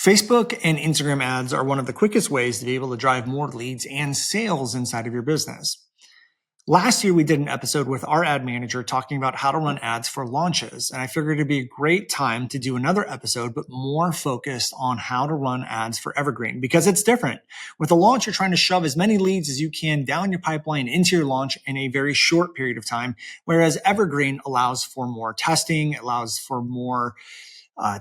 Facebook and Instagram ads are one of the quickest ways to be able to drive more leads and sales inside of your business. Last year, we did an episode with our ad manager talking about how to run ads for launches. And I figured it'd be a great time to do another episode, but more focused on how to run ads for Evergreen because it's different. With a launch, you're trying to shove as many leads as you can down your pipeline into your launch in a very short period of time. Whereas Evergreen allows for more testing, allows for more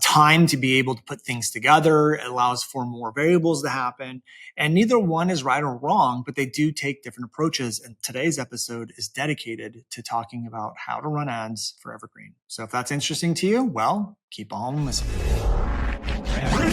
time to be able to put things together. It allows for more variables to happen. And neither one is right or wrong, but they do take different approaches. And today's episode is dedicated to talking about how to run ads for Evergreen. So if that's interesting to you, well, keep on listening.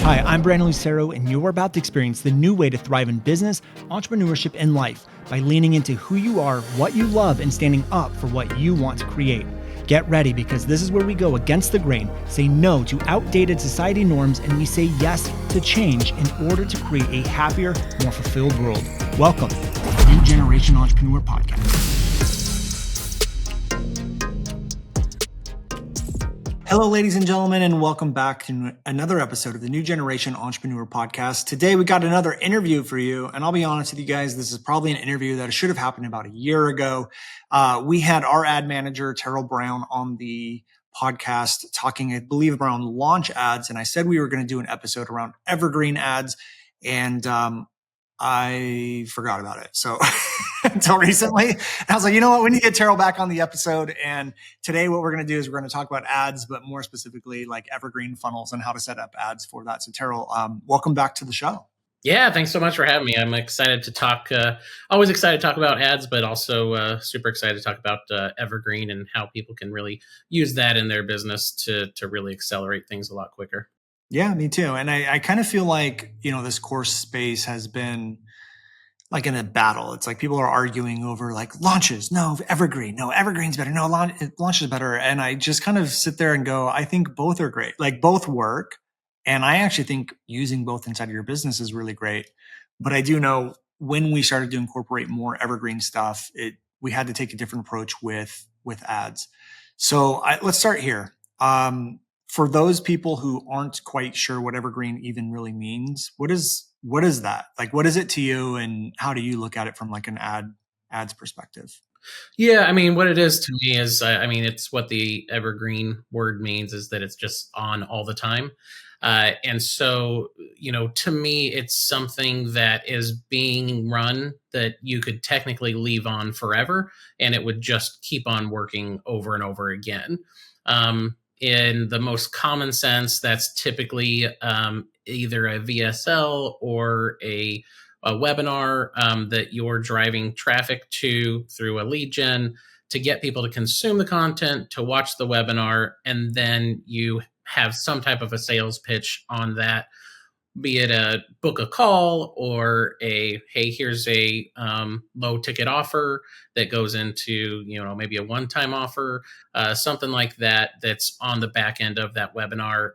Hi, I'm Brandon Lucero, and you're about to experience the new way to thrive in business, entrepreneurship, and life by leaning into who you are, what you love, and standing up for what you want to create. Get ready because this is where we go against the grain, say no to outdated society norms, and we say yes to change in order to create a happier, more fulfilled world. Welcome to the New Generation Entrepreneur Podcast. Hello, ladies and gentlemen, and welcome back to another episode of the New Generation Entrepreneur Podcast. Today, we got another interview for you, and I'll be honest with you guys, this is probably an interview that should have happened about a year ago. We had our ad manager, Terrell Brown, on the podcast talking, I believe, around launch ads, and I said we were going to do an episode around Evergreen ads, and I forgot about it. So until recently, I was like, you know what? We need to get Terrell back on the episode. And today what we're going to do is we're going to talk about ads, but more specifically like Evergreen funnels and how to set up ads for that. So Terrell, welcome back to the show. Yeah, thanks so much for having me. I'm excited to talk, always excited to talk about ads, but also super excited to talk about Evergreen and how people can really use that in their business to really accelerate things a lot quicker. Yeah, me too. And I kind of feel like, this course space has been like in a battle. It's like people are arguing over like launches. No, Evergreen. No, Evergreen's better. No, launch is better. And I just kind of sit there and go, I think both are great. Like both work. And I actually think using both inside of your business is really great. But I do know when we started to incorporate more Evergreen stuff, we had to take a different approach with ads. So let's start here. For those people who aren't quite sure what Evergreen even really means, what is that? Like, what is it to you, and how do you look at it from like an ads perspective? Yeah, I mean, what it is to me is, it's what the Evergreen word means is that it's just on all the time. And so, to me, it's something that is being run that you could technically leave on forever, and it would just keep on working over and over again. In the most common sense, that's typically either a VSL or a webinar that you're driving traffic to through a lead gen to get people to consume the content, to watch the webinar, and then you have some type of a sales pitch on that, be it a book a call or hey, here's a low ticket offer that goes into, maybe a one-time offer, something like that, that's on the back end of that webinar.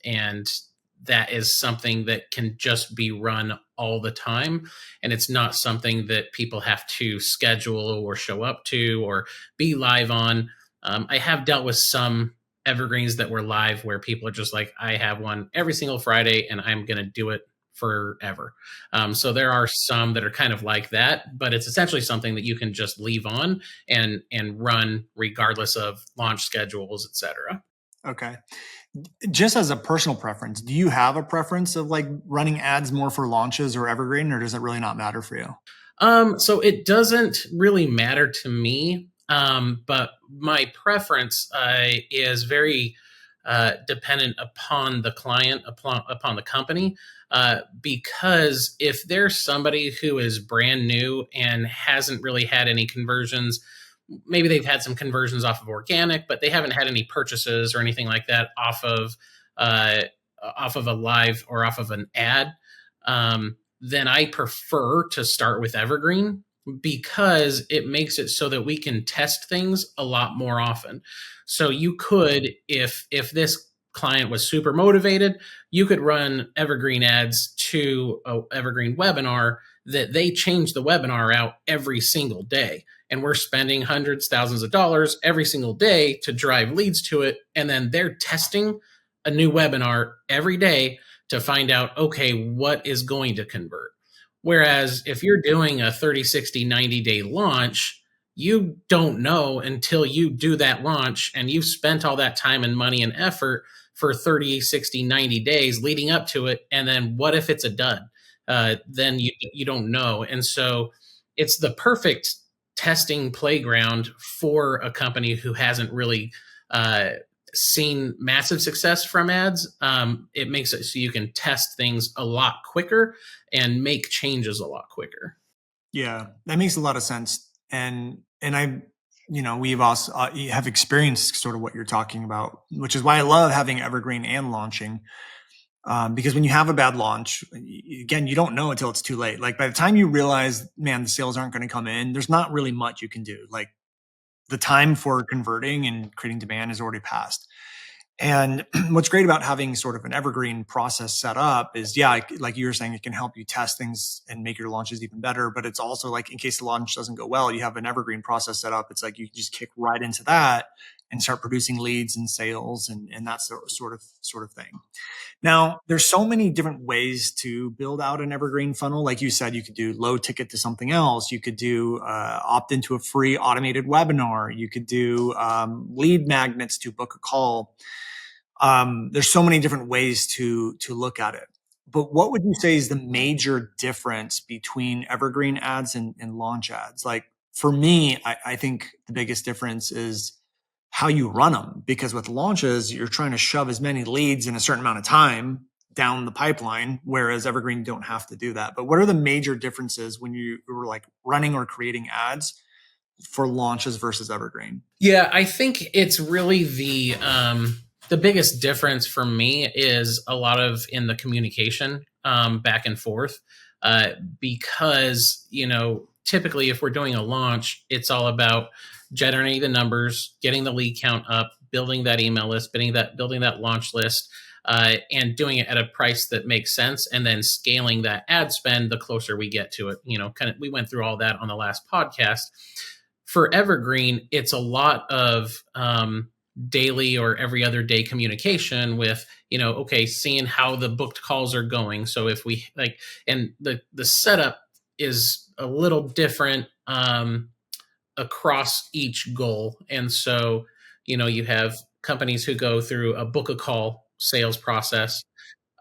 And that is something that can just be run all the time. And it's not something that people have to schedule or show up to or be live on. I have dealt with some Evergreens that were live where people are just like, I have one every single Friday and I'm going to do it forever. So there are some that are kind of like that, but it's essentially something that you can just leave on and run regardless of launch schedules, et cetera. Okay. Just as a personal preference, do you have a preference of like running ads more for launches or Evergreen, or does it really not matter for you? So it doesn't really matter to me. But my preference is very dependent upon the client, upon the company, because if there's somebody who is brand new and hasn't really had any conversions, maybe they've had some conversions off of organic, but they haven't had any purchases or anything like that off of a live or off of an ad, then I prefer to start with Evergreen, because it makes it so that we can test things a lot more often. So you could, if this client was super motivated, you could run Evergreen ads to a Evergreen webinar that they change the webinar out every single day. And we're spending hundreds, thousands of dollars every single day to drive leads to it. And then they're testing a new webinar every day to find out, okay, what is going to convert. Whereas if you're doing a 30, 60, 90-day launch, you don't know until you do that launch and you've spent all that time and money and effort for 30, 60, 90 days leading up to it. And then what if it's a dud? Then you don't know. And so it's the perfect testing playground for a company who hasn't really seen massive success from ads. It makes it so you can test things a lot quicker and make changes a lot quicker. Yeah, that makes a lot of sense. And I, we've also have experienced sort of what you're talking about, which is why I love having Evergreen and launching. Because when you have a bad launch, again, you don't know until it's too late. Like by the time you realize, man, the sales aren't going to come in, there's not really much you can do. Like the time for converting and creating demand has already passed. And what's great about having sort of an evergreen process set up is, yeah, like you were saying, it can help you test things and make your launches even better. But it's also like, in case the launch doesn't go well, you have an evergreen process set up. It's like you just kick right into that and start producing leads and sales and that sort of thing. Now, there's so many different ways to build out an evergreen funnel. Like you said, you could do low ticket to something else. You could do opt into a free automated webinar. You could do lead magnets to book a call. There's so many different ways to look at it. But what would you say is the major difference between evergreen ads and launch ads? Like for me, I think the biggest difference is how you run them, because with launches, you're trying to shove as many leads in a certain amount of time down the pipeline, whereas evergreen, you don't have to do that. But what are the major differences when you were like running or creating ads for launches versus evergreen? Yeah, I think it's really the biggest difference for me is a lot of in the communication back and forth, because typically if we're doing a launch, it's all about generating the numbers, getting the lead count up, building that email list, building that launch list, and doing it at a price that makes sense, and then scaling that ad spend the closer we get to it. We went through all that on the last podcast. For Evergreen, it's a lot of daily or every other day communication with, seeing how the booked calls are going. So if we and the setup is a little different across each goal. And so, you have companies who go through a book a call sales process.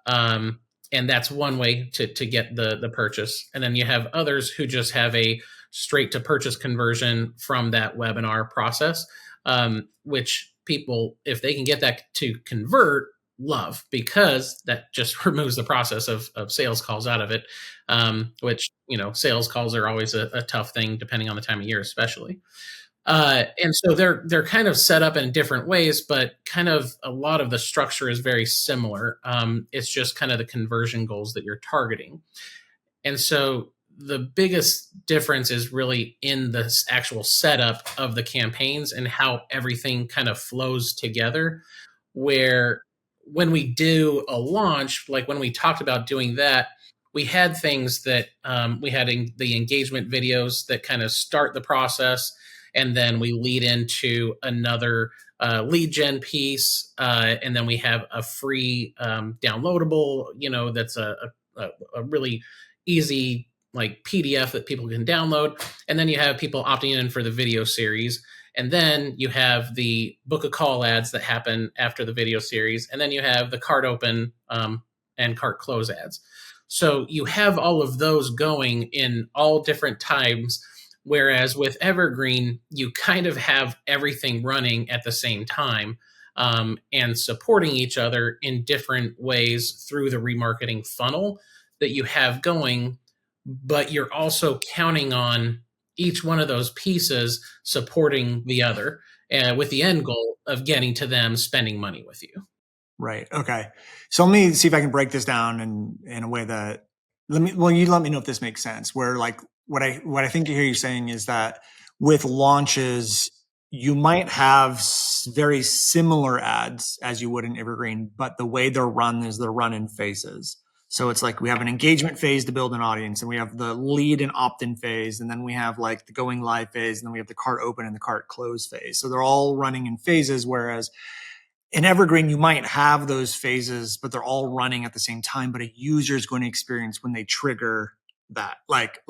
And that's one way to get the purchase. And then you have others who just have a straight to purchase conversion from that webinar process, which people, if they can get that to convert, love, because that just removes the process of sales calls out of it, which, sales calls are always a tough thing depending on the time of year, especially. And so they're kind of set up in different ways, but kind of a lot of the structure is very similar. It's just kind of the conversion goals that you're targeting. And so the biggest difference is really in the actual setup of the campaigns and how everything kind of flows together. Where when we do a launch, like when we talked about doing that, we had things that we had the engagement videos that kind of start the process, and then we lead into another lead gen piece, and then we have a free downloadable, that's a really easy like PDF that people can download. And then you have people opting in for the video series. And then you have the book a call ads that happen after the video series. And then you have the cart open and cart close ads. So you have all of those going in all different times. Whereas with Evergreen, you kind of have everything running at the same time and supporting each other in different ways through the remarketing funnel that you have going. But you're also counting on each one of those pieces supporting the other, with the end goal of getting to them spending money with you. Right. Okay. So let me see if I can break this down in a way that you let me know if this makes sense. Where like what I think you hear you saying is that with launches, you might have very similar ads as you would in Evergreen, but the way they're run is they're run in phases. So it's like we have an engagement phase to build an audience, and we have the lead and opt-in phase, and then we have like the going live phase, and then we have the cart open and the cart close phase. So they're all running in phases, whereas in Evergreen, you might have those phases, but they're all running at the same time. But a user is going to experience when they trigger that, like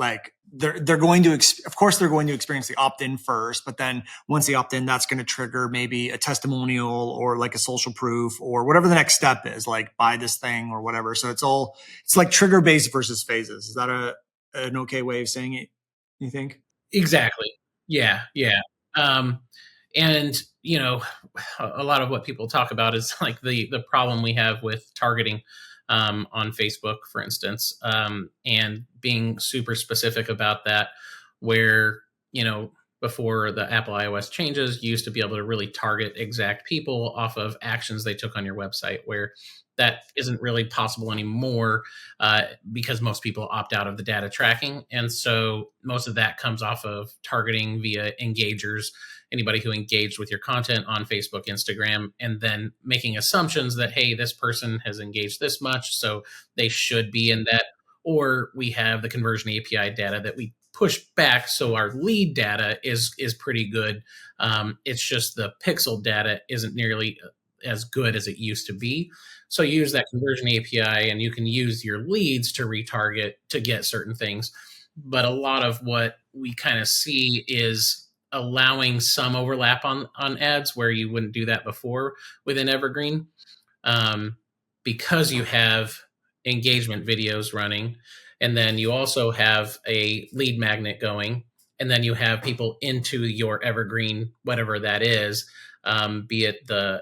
they're going to, of course, they're going to experience the opt-in first, but then once they opt in, that's going to trigger maybe a testimonial or like a social proof or whatever the next step is, like buy this thing or whatever. So it's like trigger based versus phases. Is that an okay way of saying it, you think? Exactly. Yeah, yeah. Um, and a lot of what people talk about is like the problem we have with targeting on Facebook, for instance, and being super specific about that. Where before the Apple iOS changes, you used to be able to really target exact people off of actions they took on your website, where that isn't really possible anymore because most people opt out of the data tracking. And so most of that comes off of targeting via engagers, anybody who engaged with your content on Facebook, Instagram, and then making assumptions that, hey, this person has engaged this much, so they should be in that. Or we have the conversion API data that we push back, so our lead data is pretty good. It's just the pixel data isn't nearly as good as it used to be. So you use that conversion API and you can use your leads to retarget to get certain things. But a lot of what we kind of see is allowing some overlap on ads where you wouldn't do that before within Evergreen, um, because you have engagement videos running, and then you also have a lead magnet going, and then you have people into your Evergreen, whatever that is, be it the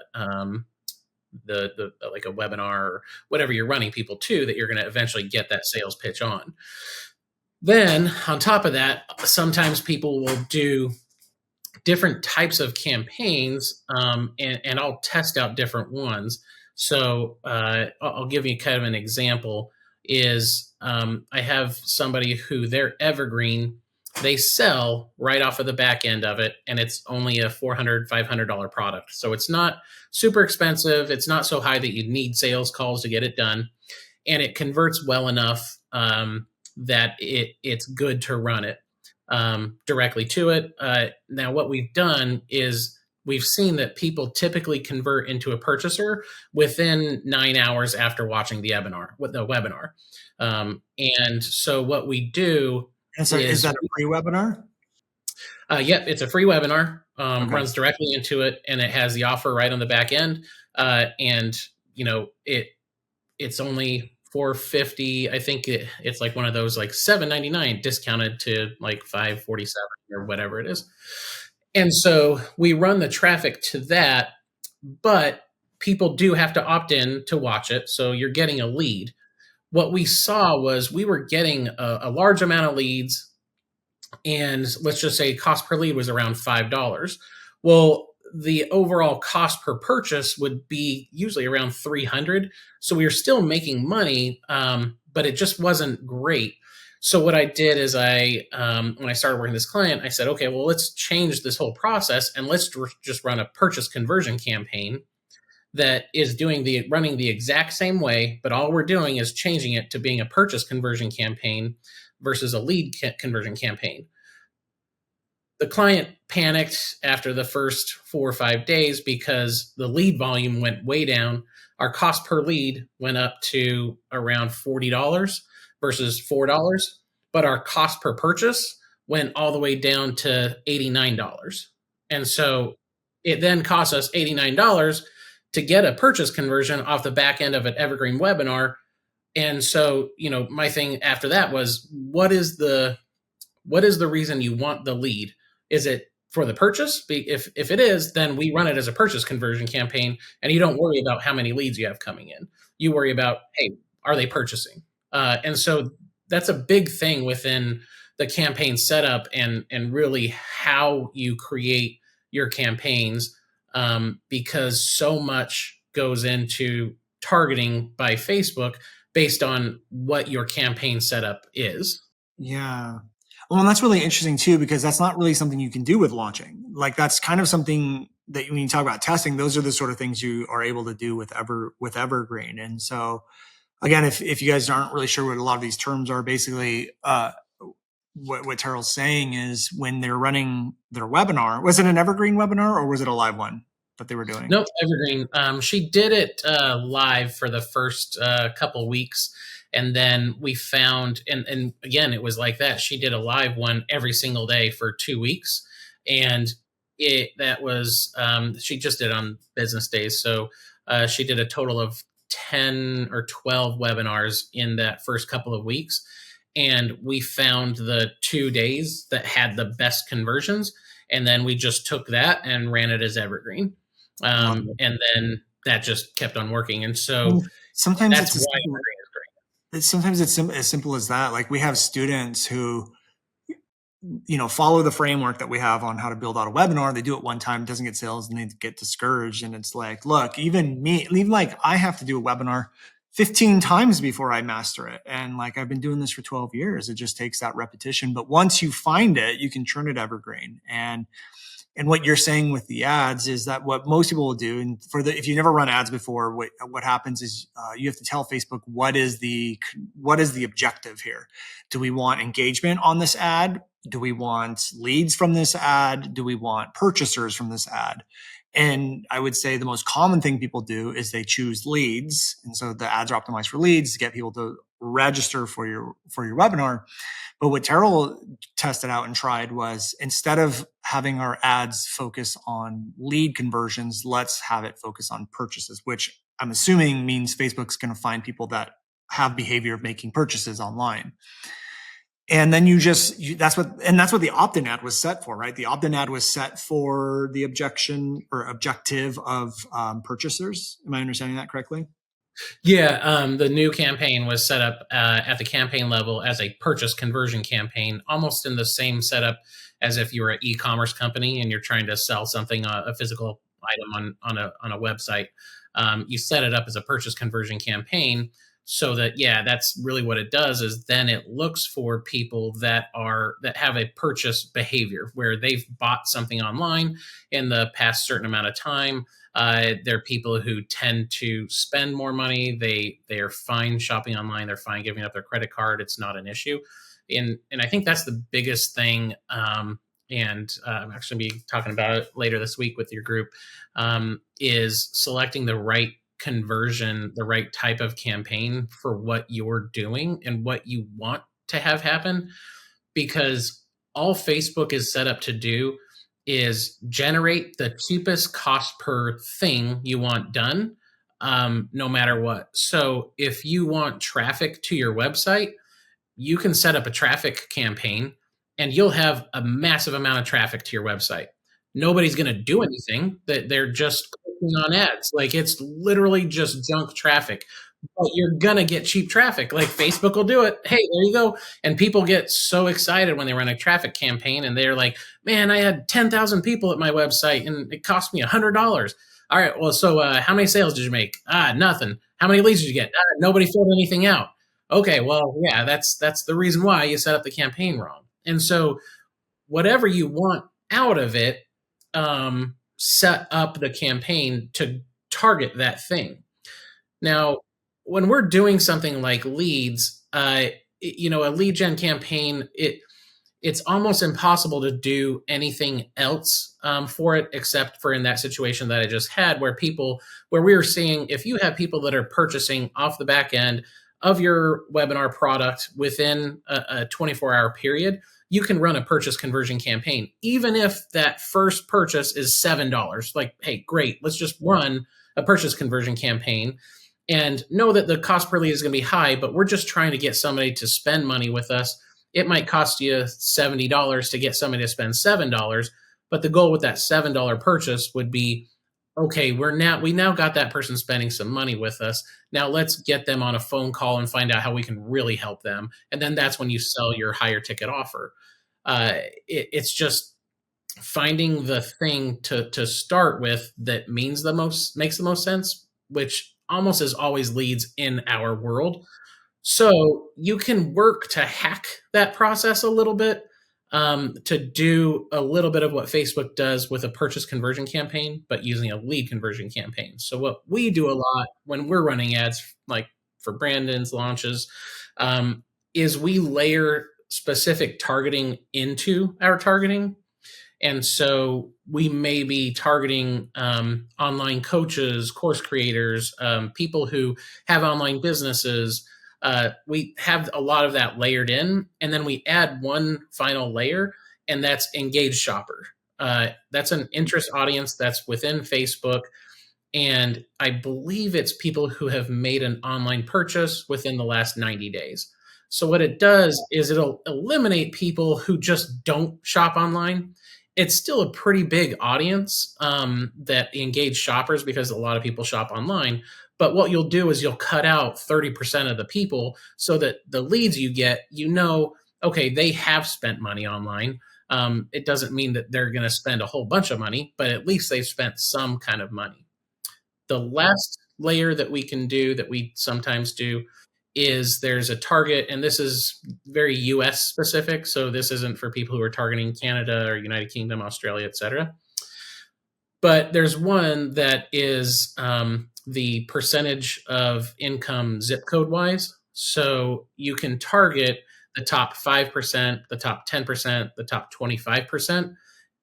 like a webinar or whatever you're running people to, that you're going to eventually get that sales pitch on. Then on top of that, sometimes people will do different types of campaigns, and I'll test out different ones. So I'll give you kind of an example. Is I have somebody who their Evergreen, they sell right off of the back end of it, and it's only a $400-$500 product. So it's not super expensive. It's not so high that you need sales calls to get it done, and it converts well enough that it's good to run it directly to it. Now, what we've done is we've seen that people typically convert into a purchaser within 9 hours after watching the webinar. And so what we do And so is that a free webinar? yep, it's a free webinar, Okay. runs directly into it, and it has the offer right on the back end. And it's only 450. I think it's like one of those like 799 discounted to like 547 or whatever it is. And so we run the traffic to that, but people do have to opt in to watch it. So you're getting a lead. What we saw was we were getting a large amount of leads, and let's just say cost per lead was around $5. Well, the overall cost per purchase would be usually around 300. So we were still making money, but it just wasn't great. So what I did is when I started working with this client, I said, okay, well, let's change this whole process and let's just run a purchase conversion campaign that is running the exact same way, but all we're doing is changing it to being a purchase conversion campaign versus a lead conversion campaign. The client panicked after the first 4 or 5 days because the lead volume went way down. Our cost per lead went up to around $40 versus $4, but our cost per purchase went all the way down to $89. And so it then cost us $89 to get a purchase conversion off the back end of an Evergreen webinar. And so, my thing after that was, what is the reason you want the lead? Is it for the purchase? If it is, then we run it as a purchase conversion campaign, and you don't worry about how many leads you have coming in. You worry about, hey, are they purchasing? And so that's a big thing within the campaign setup and really how you create your campaigns, because so much goes into targeting by Facebook based on what your campaign setup is. Yeah. Well, and that's really interesting too, because that's not really something you can do with launching. Like that's kind of something that when you talk about testing, those are the sort of things you are able to do with Evergreen. And so again, if you guys aren't really sure what a lot of these terms are, basically what Terrell's saying is when they're running their webinar, was it an Evergreen webinar or was it a live one? that they were doing? Nope, Evergreen. She did it live for the first couple weeks, and then we found, and again, it was like that. She did a live one every single day for 2 weeks, and that was she just did on business days. So she did a total of 10 or 12 webinars in that first couple of weeks, and we found the 2 days that had the best conversions, and then we just took that and ran it as Evergreen. And then that just kept on working. And so Sometimes that's why Evergreen is great. sometimes it's as simple as that. Like, we have students who, follow the framework that we have on how to build out a webinar. They do it one time, doesn't get sales, and they get discouraged. And it's like, look, even like I have to do a webinar 15 times before I master it. And like, I've been doing this for 12 years. It just takes that repetition. But once you find it, you can turn it evergreen. And what you're saying with the ads is that what most people will do, and if you never run ads before, what happens is you have to tell Facebook what is the objective here. Do we want engagement on this ad? Do we want leads from this ad? Do we want purchasers from this ad? And I would say the most common thing people do is they choose leads, and so the ads are optimized for leads to get people to register for your webinar. But what Terrell tested out and tried was, instead of having our ads focus on lead conversions, let's have it focus on purchases, which I'm assuming means Facebook's going to find people that have behavior of making purchases online. And then that's what the opt-in ad was set for, right? The opt-in ad was set for the objective of purchasers. Am I understanding that correctly? Yeah, the new campaign was set up at the campaign level as a purchase conversion campaign, almost in the same setup as if you were an e-commerce company and you're trying to sell something, a physical item on a website. You set it up as a purchase conversion campaign, so that, yeah, that's really what it does, is then it looks for people that have a purchase behavior where they've bought something online in the past certain amount of time. They're people who tend to spend more money. They are fine shopping online. They're fine giving up their credit card. It's not an issue. And I think that's the biggest thing. And I'm actually going to be talking about it later this week with your group, is selecting the right conversion, the right type of campaign for what you're doing and what you want to have happen. Because all Facebook is set up to do is generate the cheapest cost per thing you want done, no matter what. So if you want traffic to your website, you can set up a traffic campaign and you'll have a massive amount of traffic to your website. Nobody's going to do anything. That they're just clicking on ads. Like, it's literally just junk traffic. But you're going to get cheap traffic. Like, Facebook will do it. Hey, there you go. And people get so excited when they run a traffic campaign and they're like, man, I had 10,000 people at my website and it cost me $100. All right, well, so how many sales did you make? Nothing. How many leads did you get? Nobody filled anything out. Okay, well, yeah, that's the reason why you set up the campaign wrong. And so whatever you want out of it, set up the campaign to target that thing. Now, when we're doing something like leads, a lead gen campaign, it's almost impossible to do anything else for it, except for in that situation that I just had, where we were seeing, if you have people that are purchasing off the back end of your webinar product within a 24-hour period, you can run a purchase conversion campaign, even if that first purchase is $7. Like, hey, great, let's just run a purchase conversion campaign and know that the cost per lead is going to be high, but we're just trying to get somebody to spend money with us. It might cost you $70 to get somebody to spend $7, but the goal with that $7 purchase would be, okay, we now got that person spending some money with us. Now let's get them on a phone call and find out how we can really help them. And then that's when you sell your higher ticket offer. It's just finding the thing to start with that makes the most sense, which almost is always leads in our world. So you can work to hack that process a little bit, to do a little bit of what Facebook does with a purchase conversion campaign, but using a lead conversion campaign. So what we do a lot when we're running ads, like for Brandon's launches, is we layer specific targeting into our targeting. And so we may be targeting online coaches, course creators, people who have online businesses. We have a lot of that layered in. And then we add one final layer, and that's engaged shopper. That's an interest audience that's within Facebook. And I believe it's people who have made an online purchase within the last 90 days. So what it does is it'll eliminate people who just don't shop online. It's still a pretty big audience that engage shoppers because a lot of people shop online. But what you'll do is you'll cut out 30% of the people so that the leads you get, okay, they have spent money online. It doesn't mean that they're going to spend a whole bunch of money, but at least they've spent some kind of money. The last layer that we can do, that we sometimes do, is there's a target, and this is very US specific. So this isn't for people who are targeting Canada or United Kingdom, Australia, etc. But there's one that is the percentage of income zip code wise. So you can target the top 5%, the top 10%, the top 25%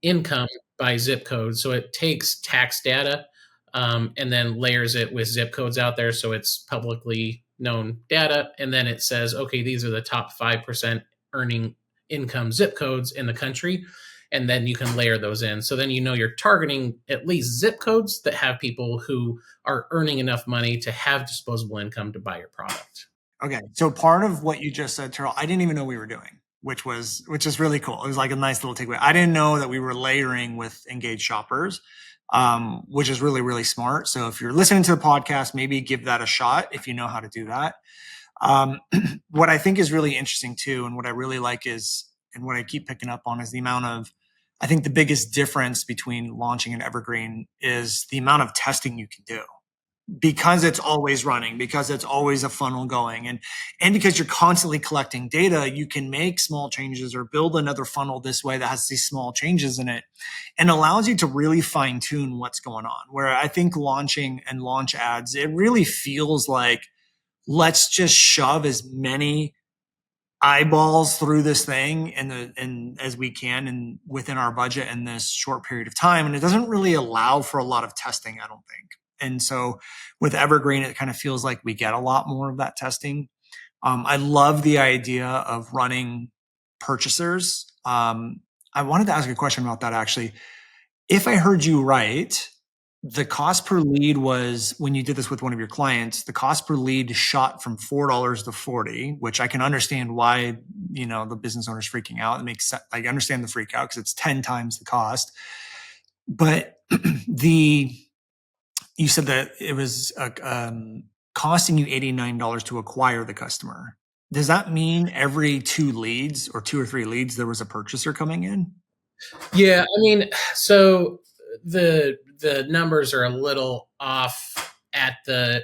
income by zip code. So it takes tax data and then layers it with zip codes out there. So it's publicly known data. And then it says, okay, these are the top 5% earning income zip codes in the country. And then you can layer those in. So then you're targeting at least zip codes that have people who are earning enough money to have disposable income to buy your product. Okay. So part of what you just said, Terrell, I didn't even know we were doing, which is really cool. It was like a nice little takeaway. I didn't know that we were layering with engaged shoppers, which is really, really smart. So if you're listening to the podcast, maybe give that a shot if you know how to do that. What I think is really interesting too, and what I really like is, and what I keep picking up on, is the amount of, I think the biggest difference between launching an Evergreen is the amount of testing you can do, because it's always running, because it's always a funnel going, and because you're constantly collecting data. You can make small changes or build another funnel this way that has these small changes in it, and allows you to really fine tune what's going on. Where I think launching and launch ads, it really feels like, let's just shove as many eyeballs through this thing and as we can, and within our budget in this short period of time. And it doesn't really allow for a lot of testing, I don't think. And so with Evergreen, it kind of feels like we get a lot more of that testing. I love the idea of running purchasers. I wanted to ask a question about that, actually. If I heard you right, the cost per lead was, when you did this with one of your clients, the cost per lead shot from $4 to 40, which I can understand why, the business owner's freaking out. It makes sense. I understand the freak out because it's 10 times the cost. But you said that it was costing you $89 to acquire the customer. Does that mean every 2 leads or 2 or 3 leads, there was a purchaser coming in? Yeah, so the numbers are a little off at the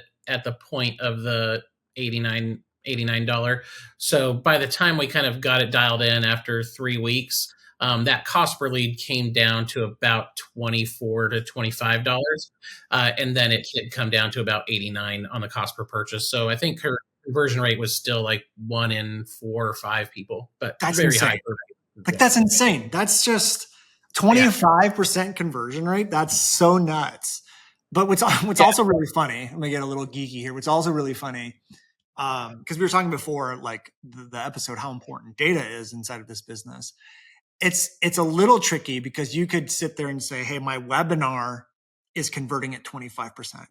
point of the $89. So by the time we kind of got it dialed in after 3 weeks, that cost per lead came down to about $24 to $25, and then it had come down to about $89 on the cost per purchase. So I think her conversion rate was still like 1 in 4 or 5 people, but That's very insane. high. Like, that's insane. That's just 25% conversion rate. That's so nuts. But what's also really funny, I'm gonna get a little geeky here. What's also really funny, because we were talking before, like the episode, how important data is inside of this business. It's a little tricky, because you could sit there and say, hey, my webinar is converting at 25%.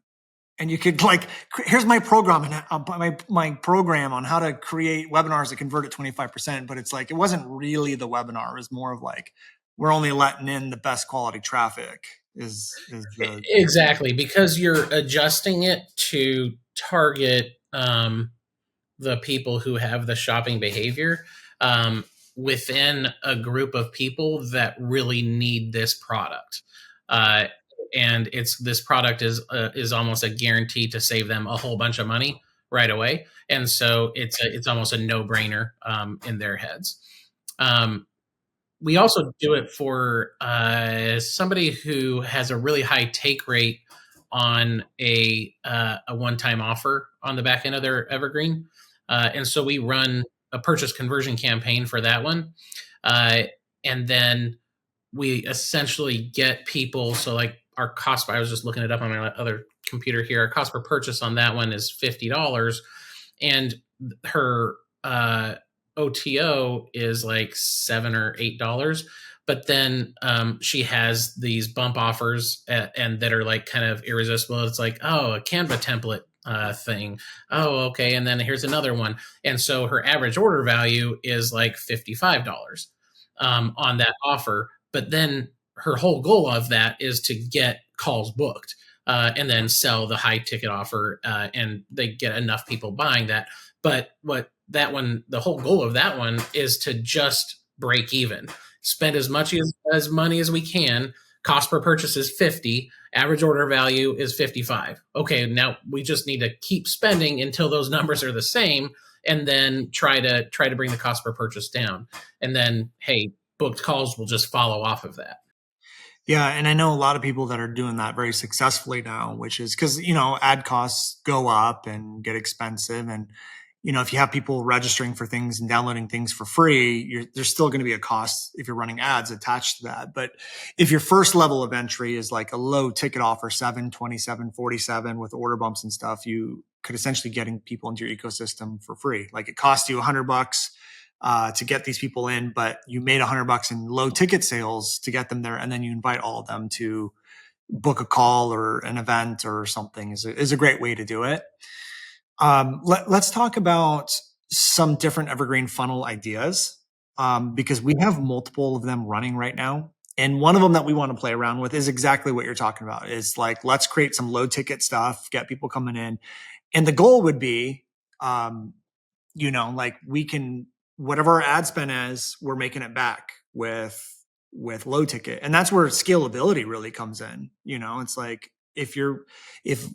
And you could, like, here's my program, and my program on how to create webinars that convert at 25%. But it's like, it wasn't really the webinar. It was more of like, we're only letting in the best quality traffic. Exactly, because you're adjusting it to target the people who have the shopping behavior within a group of people that really need this product. And this product is almost a guarantee to save them a whole bunch of money right away, and so it's almost a no-brainer in their heads. We also do it for somebody who has a really high take rate on a one-time offer on the back end of their Evergreen, and so we run a purchase conversion campaign for that one, and then we essentially get people. So like our cost, I was just looking it up on my other computer here. Our cost per purchase on that one is $50, and her OTO is like $7 or $8. But then she has these bump offers and that are like kind of irresistible. It's like, oh, a Canva template thing. Oh, okay. And then here's another one. And so her average order value is like $55 on that offer. But then her whole goal of that is to get calls booked and then sell the high ticket offer, and they get enough people buying that. But what that one, the whole goal of that one is to just break even, spend as much as money as we can. Cost per purchase is 50. Average order value is 55. Okay, now we just need to keep spending until those numbers are the same, and then try to bring the cost per purchase down. And then, hey, booked calls will just follow off of that. Yeah, and I know a lot of people that are doing that very successfully now, which is because, ad costs go up and get expensive. And, if you have people registering for things and downloading things for free, there's still going to be a cost if you're running ads attached to that. But if your first level of entry is like a low ticket offer, 7, 27, 47 with order bumps and stuff, you could essentially getting people into your ecosystem for free. Like it costs you $100 to get these people in, but you made $100 in low ticket sales to get them there. And then you invite all of them to book a call or an event or something is a great way to do it. Let's talk about some different Evergreen funnel ideas, because we have multiple of them running right now. And one of them that we want to play around with is exactly what you're talking about. Is like, let's create some low ticket stuff, get people coming in. And the goal would be, like we can, whatever our ad spend is, we're making it back with low ticket. And that's where scalability really comes in. It's like, if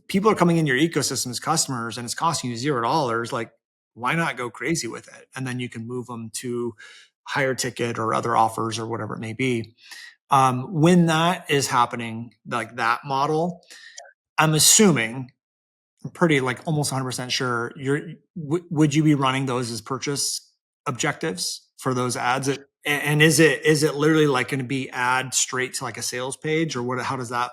people are coming in your ecosystem as customers and it's costing you $0, like why not go crazy with it? And then you can move them to higher ticket or other offers or whatever it may be. When that is happening, like that model, I'm assuming, I'm pretty like almost 100% sure would you be running those as purchase objectives for those ads? And is it literally like going to be ad straight to like a sales page, or what? How does that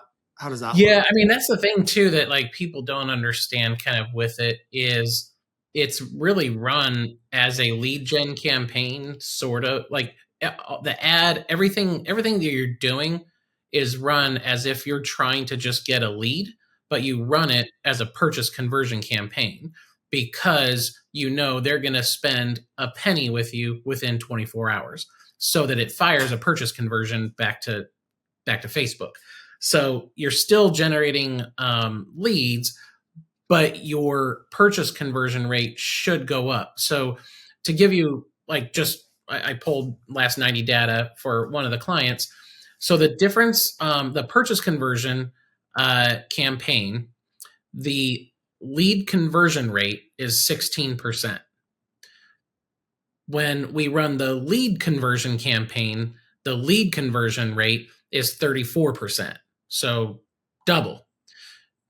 Yeah, look? I mean, that's the thing too that like people don't understand kind of with it is it's really run as a lead gen campaign, sort of like the ad, everything that you're doing is run as if you're trying to just get a lead, but you run it as a purchase conversion campaign because they're going to spend a penny with you within 24 hours so that it fires a purchase conversion back to Facebook. So you're still generating leads, but your purchase conversion rate should go up. So to give you like I pulled last 90 data for one of the clients. So the difference, the purchase conversion campaign, the lead conversion rate is 16%. When we run the lead conversion campaign, the lead conversion rate is 34%. So double.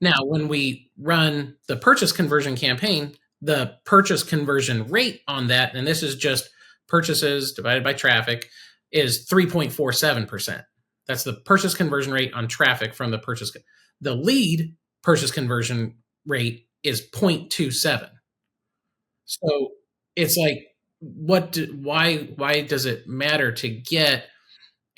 Now, when we run the purchase conversion campaign, the purchase conversion rate on that, and this is just purchases divided by traffic, is 3.47%. That's the purchase conversion rate on traffic from the purchase. The lead purchase conversion rate is 0.27. So it's like, why does it matter to get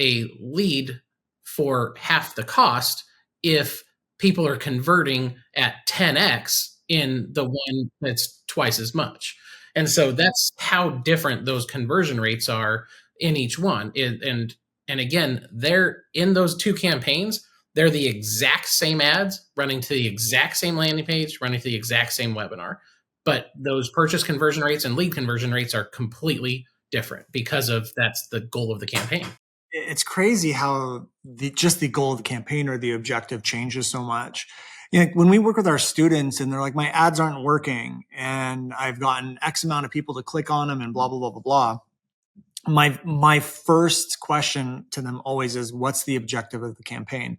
a lead for half the cost if people are converting at 10x in the one that's twice as much? And so that's how different those conversion rates are in each one. And again, they're in those two campaigns, they're the exact same ads running to the exact same landing page, running to the exact same webinar. But those purchase conversion rates and lead conversion rates are completely different because of that's the goal of the campaign. It's crazy how just the goal of the campaign or the objective changes so much. When we work with our students and they're like, my ads aren't working and I've gotten X amount of people to click on them and blah, blah, blah, blah, blah. My first question to them always is, what's the objective of the campaign?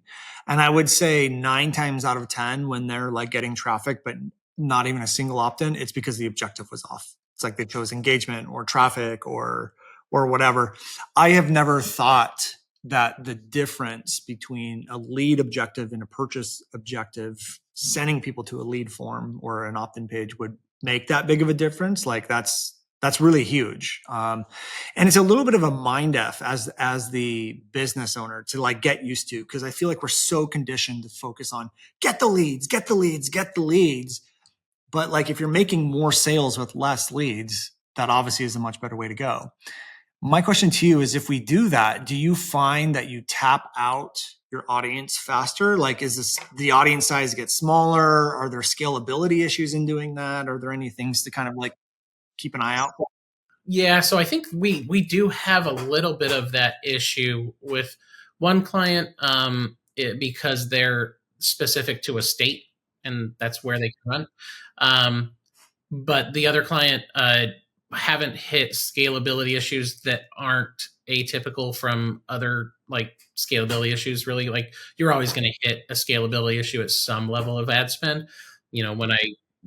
And I would say 9 times out of 10, when they're like getting traffic, but not even a single opt-in, it's because the objective was off. It's like they chose engagement or traffic or whatever. I have never thought that the difference between a lead objective and a purchase objective, sending people to a lead form or an opt-in page, would make that big of a difference. Like that's really huge. And it's a little bit of a mind f as the business owner to like get used to, because I feel like we're so conditioned to focus on get the leads, get the leads, get the leads. But like if you're making more sales with less leads, that obviously is a much better way to go. My question to you is, if we do that, do you find that you tap out your audience faster? Like, is this the audience size get smaller? Are there scalability issues in doing that? Are there any things to kind of like keep an eye out for? Yeah, so I think we do have a little bit of that issue with one client, because they're specific to a state, and that's where they can run. But the other client haven't hit scalability issues that aren't atypical from other like scalability issues. Really, like you're always going to hit a scalability issue at some level of ad spend. When I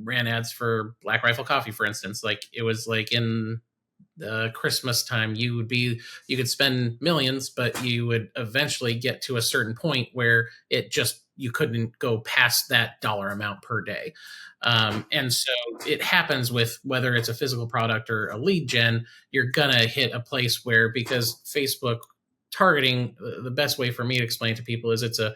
ran ads for Black Rifle Coffee, for instance, like it was like in Christmas time, you could spend millions, but you would eventually get to a certain point where you couldn't go past that dollar amount per day. And so it happens with whether it's a physical product or a lead gen, you're gonna hit a place where, because Facebook targeting, the best way for me to explain to people is it's a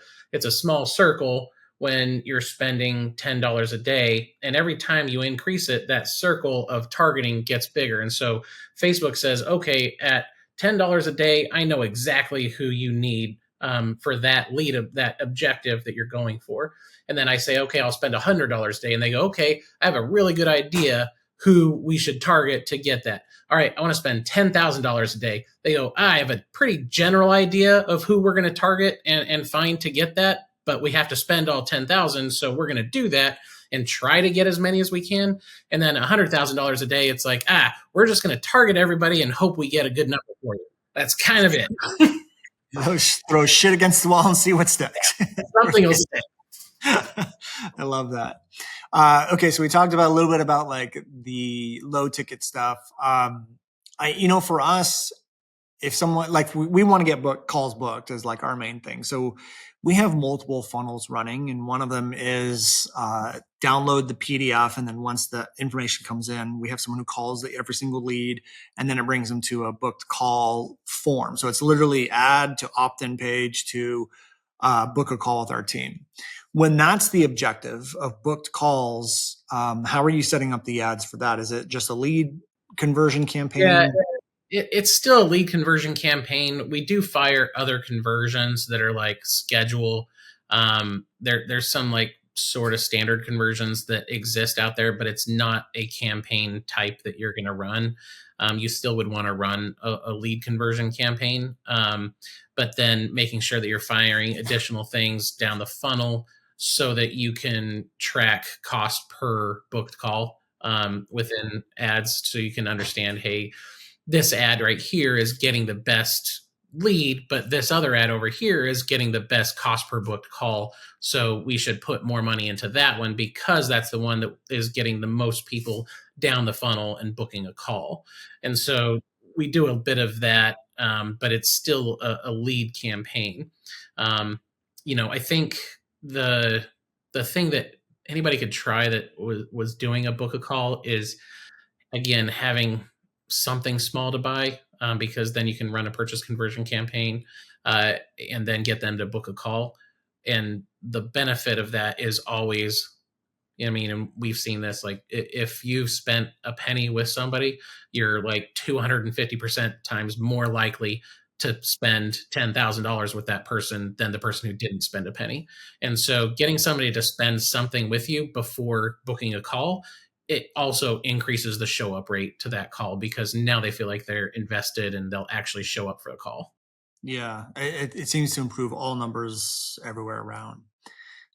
small circle when you're spending $10 a day. And every time you increase it, that circle of targeting gets bigger. And so Facebook says, okay, at $10 a day, I know exactly who you need for that lead, that objective that you're going for. And then I say, okay, I'll spend $100 a day. And they go, okay, I have a really good idea who we should target to get that. All right, I want to spend $10,000 a day. They go, I have a pretty general idea of who we're going to target and find to get that, but we have to spend all 10,000. So we're going to do that and try to get as many as we can. And then $100,000 a day, it's like, we're just going to target everybody and hope we get a good number for you. That's kind of it. Throw shit against the wall and see what sticks. Something will stick. I love that. Okay, so we talked about a little bit about like the low ticket stuff. For us, if someone like we want to get calls booked as like our main thing. So we have multiple funnels running, and one of them is download the PDF, and then once the information comes in, we have someone who calls every single lead, and then it brings them to a booked call form. So it's literally add to opt-in page to book a call with our team. When that's the objective of booked calls, how are you setting up the ads for that? Is it just a lead conversion campaign? Yeah, it's still a lead conversion campaign. We do fire other conversions that are like schedule. There's some like sort of standard conversions that exist out there, but it's not a campaign type that you're going to run. You still would want to run a lead conversion campaign, but then making sure that you're firing additional things down the funnel so that you can track cost per booked call within ads, so you can understand, hey, this ad right here is getting the best lead, but this other ad over here is getting the best cost per booked call. So we should put more money into that one because that's the one that is getting the most people down the funnel and booking a call. And so we do a bit of that, but it's still a lead campaign. I think the thing that anybody could try that was doing a book a call is, again, having something small to buy, because then you can run a purchase conversion campaign and then get them to book a call. And the benefit of that is always, and we've seen this, like if you've spent a penny with somebody, you're like 250% times more likely to spend $10,000 with that person than the person who didn't spend a penny. And so getting somebody to spend something with you before booking a call, it also increases the show up rate to that call, because now they feel like they're invested and they'll actually show up for the call. Yeah, it seems to improve all numbers everywhere around.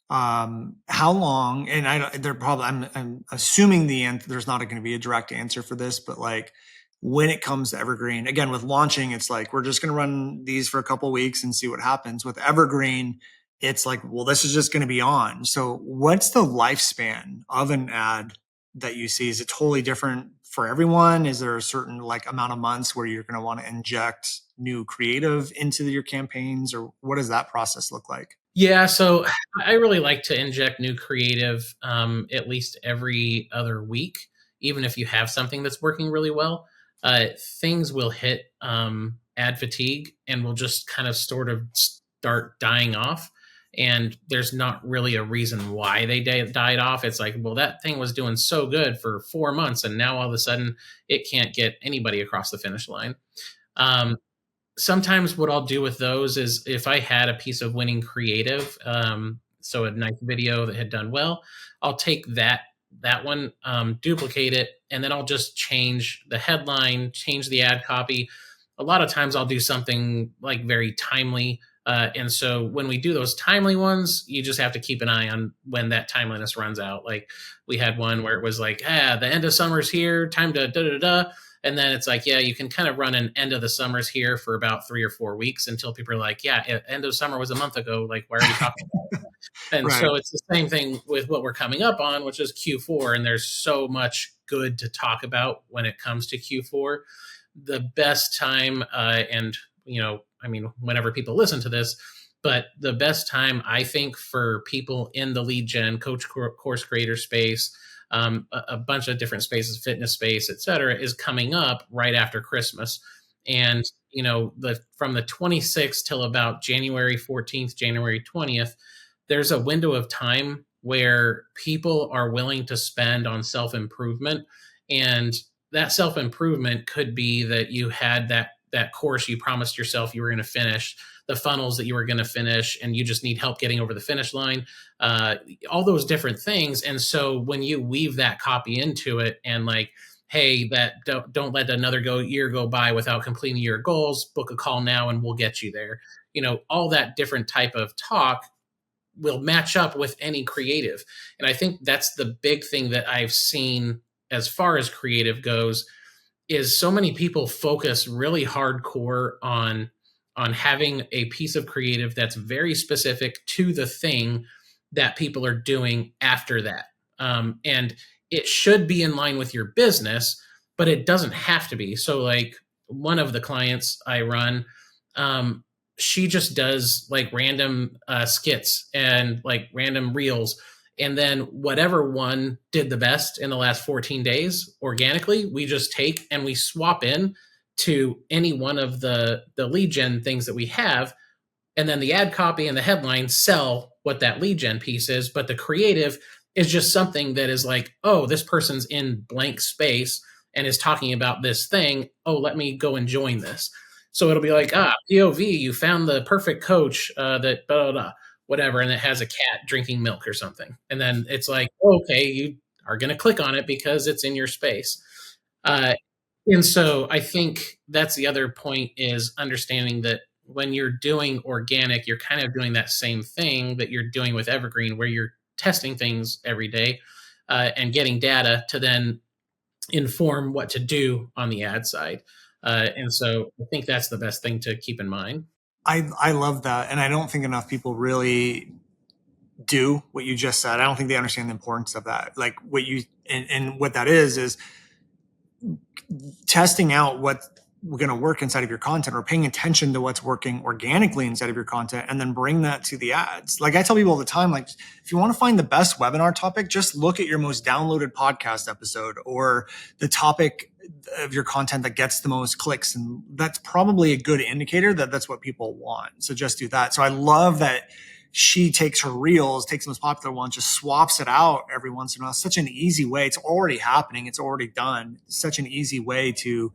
How long? And I'm assuming there's not going to be a direct answer for this, but like when it comes to Evergreen, again, with launching, it's like, we're just going to run these for a couple of weeks and see what happens. With Evergreen, it's like, well, this is just going to be on. So what's the lifespan of an ad that you see? Is it totally different for everyone? Is there a certain like amount of months where you're going to want to inject new creative into your campaigns, or what does that process look like? Yeah, so I really like to inject new creative at least every other week, even if you have something that's working really well. Things will hit ad fatigue and will just kind of sort of start dying off. And there's not really a reason why they died off. It's like, well, that thing was doing so good for 4 months, and now all of a sudden it can't get anybody across the finish line. Um, Sometimes what I'll do with those is if I had a piece of winning creative, so a nice video that had done well, I'll take that one, duplicate it, and then I'll just change the headline, change the ad copy. A lot of times I'll do something like very timely. And so when we do those timely ones, you just have to keep an eye on when that timeliness runs out. Like we had one where it was like, the end of summer's here, time to da da da. And then it's like, yeah, you can kind of run an end of the summers here for about 3 or 4 weeks until people are like, yeah, end of summer was a month ago. Like, why are we talking about it? And Right. so it's the same thing with what we're coming up on, which is Q4. And there's so much good to talk about when it comes to Q4. The best time, and, I mean, whenever people listen to this, but the best time I think for people in the lead gen, course creator space, a bunch of different spaces, fitness space, et cetera, is coming up right after Christmas. And, from the 26th till about January 14th, January 20th, there's a window of time where people are willing to spend on self improvement. And that self improvement could be that you had that course you promised yourself you were going to finish, the funnels that you were going to finish, and you just need help getting over the finish line, uh, all those different things. And so when you weave that copy into it and like, hey, that don't let another year go by without completing your goals, book a call now and we'll get you there. All that different type of talk will match up with any creative. And I think that's the big thing that I've seen as far as creative goes, is so many people focus really hardcore on having a piece of creative that's very specific to the thing that people are doing after that. And it should be in line with your business, but it doesn't have to be. So like one of the clients I run, um, she just does like random skits and like random reels, and then whatever one did the best in the last 14 days organically, we just take and we swap in to any one of the lead gen things that we have. And then the ad copy and the headline sell what that lead gen piece is. But the creative is just something that is like, oh, this person's in blank space and is talking about this thing. Oh, let me go and join this. So it'll be like, POV, you found the perfect coach that blah, blah, blah, whatever. And it has a cat drinking milk or something. And then it's like, okay, you are going to click on it because it's in your space. Uh, and so I think that's the other point, is understanding that when you're doing organic, you're kind of doing that same thing that you're doing with Evergreen, where you're testing things every day and getting data to then inform what to do on the ad side. And so I think that's the best thing to keep in mind. I love that. And I don't think enough people really do what you just said. I don't think they understand the importance of that. Like what you, and what that is testing out what's going to work inside of your content, or paying attention to what's working organically inside of your content, and then bring that to the ads. Like I tell people all the time, like if you want to find the best webinar topic, just look at your most downloaded podcast episode or the topic of your content that gets the most clicks. And that's probably a good indicator that that's what people want. So just do that. So I love that she takes her reels, takes the most popular one, just swaps it out every once in a while. Such an easy way. It's already happening. It's already done. Such an easy way to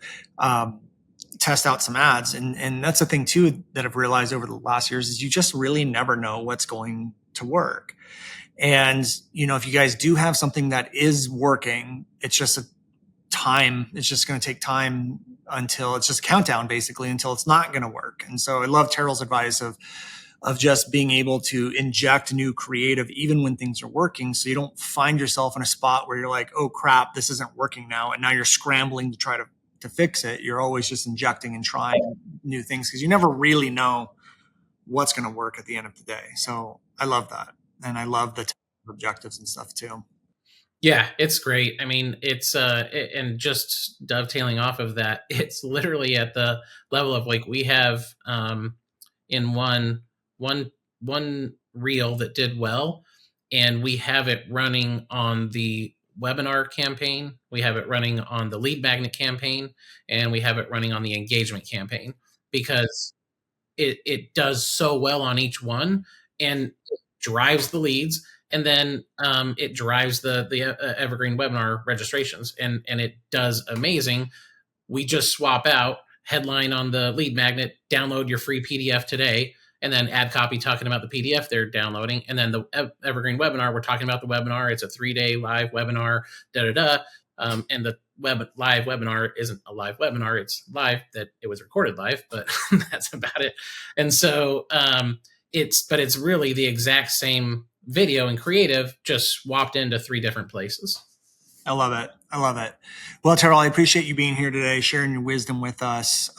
test out some ads. And that's the thing too that I've realized over the last years, is you just really never know what's going to work. And, if you guys do have something that is working, it's just it's just going to take time until it's just a countdown, basically, until it's not going to work. And so I love Terrell's advice of just being able to inject new creative even when things are working, so you don't find yourself in a spot where you're like, oh crap, this isn't working now, and now you're scrambling to try to fix it. You're always just injecting and trying new things, because you never really know what's going to work at the end of the day. So I love that. And I love the objectives and stuff too. Yeah, it's great. I mean, and just dovetailing off of that, it's literally at the level of like we have in one one reel that did well, and we have it running on the webinar campaign, we have it running on the lead magnet campaign, and we have it running on the engagement campaign because it does so well on each one, and it drives the leads, and then it drives the Evergreen webinar registrations, and it does amazing. We just swap out headline on the lead magnet, download your free PDF today, and then add copy talking about the PDF they're downloading. And then the Evergreen webinar, we're talking about the webinar. It's a 3-day live webinar, da da da. And the live webinar isn't a live webinar. It's live that it was recorded live, but that's about it. And so it's really the exact same video and creative, just swapped into 3 different places. I love it. I love it. Well, Terrell, I appreciate you being here today, sharing your wisdom with us.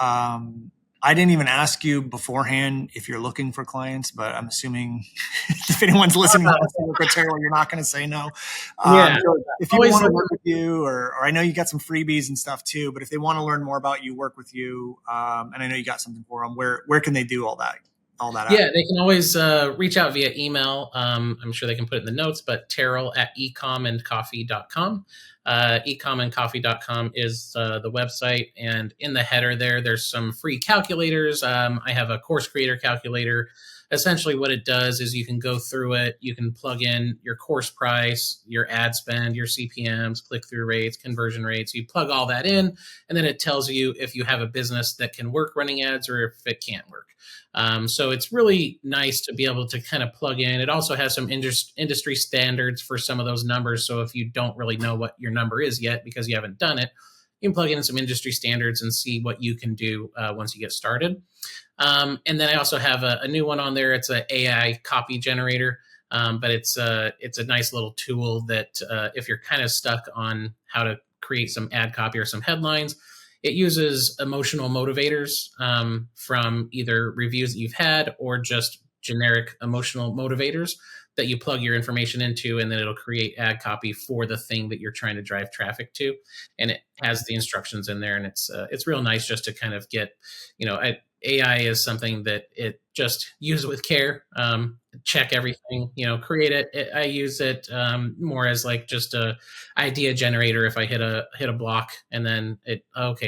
I didn't even ask you beforehand if you're looking for clients, but I'm assuming if anyone's listening to work with Terrell, you're not going to say no. Yeah. So if people want to work with you, or I know you got some freebies and stuff too, but if they want to learn more about you, work with you, and I know you got something for them, where can they do all that? Yeah, they can always reach out via email. I'm sure they can put it in the notes, but terrell@ecomandcoffee.com. Ecomandcoffee.com is the website. And in the header there's some free calculators. I have a course creator calculator. Essentially what it does is you can go through it. You can plug in your course price, your ad spend, your CPMs, click-through rates, conversion rates. You plug all that in, and then it tells you if you have a business that can work running ads or if it can't work. So it's really nice to be able to kind of plug in. It also has some industry standards for some of those numbers. So if you don't really know what your number is yet because you haven't done it, you can plug in some industry standards and see what you can do once you get started. And then I also have a new one on there. It's an AI copy generator, but it's a nice little tool that if you're kind of stuck on how to create some ad copy or some headlines, it uses emotional motivators from either reviews that you've had or just generic emotional motivators that you plug your information into, and then it'll create ad copy for the thing that you're trying to drive traffic to. And it has the instructions in there, and it's real nice just to kind of get, AI is something that it just use with care, check everything, create it. I use it more as like just a idea generator. If I hit a block and then it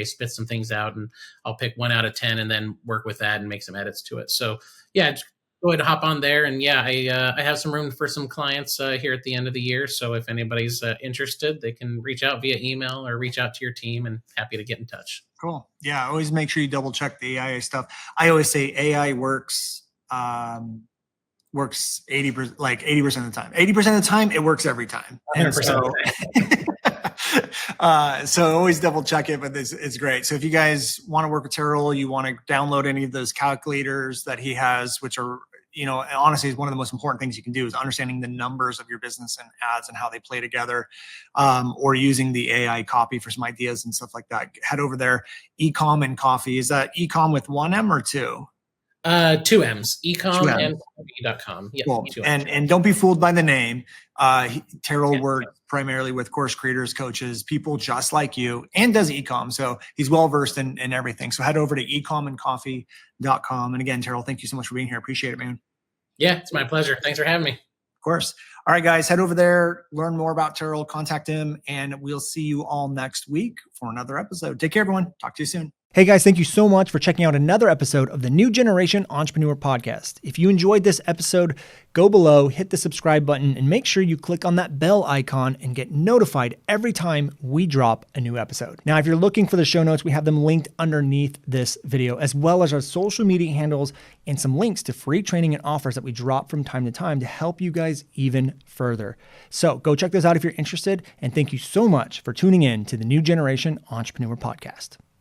spits some things out, and I'll pick 1 out of 10 and then work with that and make some edits to it. So yeah, just go ahead and hop on there. And yeah, I have some room for some clients here at the end of the year. So if anybody's interested, they can reach out via email or reach out to your team, and happy to get in touch. Cool. Yeah. Always make sure you double check the AI stuff. I always say AI works 80%, like 80% of the time. 80% of the time, it works every time. And so always double check it, but it's great. So if you guys want to work with Terrell, you want to download any of those calculators that he has, which are, honestly, is one of the most important things you can do is understanding the numbers of your business and ads and how they play together, or using the AI copy for some ideas and stuff like that. Head over there. Ecom and Coffee. Is that ecom with 1 M or 2? 2 M's. Ecomandcoffee.com. Yeah. Cool. And don't be fooled by the name. Terrell works primarily with course creators, coaches, people just like you, and does ecom. So he's well versed in everything. So head over to ecomandcoffee.com. And again, Terrell, thank you so much for being here. Appreciate it, man. Yeah, it's my pleasure. Thanks for having me. Of course. All right, guys, head over there, learn more about Terrell, contact him, and we'll see you all next week for another episode. Take care, everyone. Talk to you soon. Hey guys, thank you so much for checking out another episode of the New Generation Entrepreneur Podcast. If you enjoyed this episode, go below, hit the subscribe button, and make sure you click on that bell icon and get notified every time we drop a new episode. Now, if you're looking for the show notes, we have them linked underneath this video, as well as our social media handles and some links to free training and offers that we drop from time to time to help you guys even further. So go check those out if you're interested, and thank you so much for tuning in to the New Generation Entrepreneur Podcast.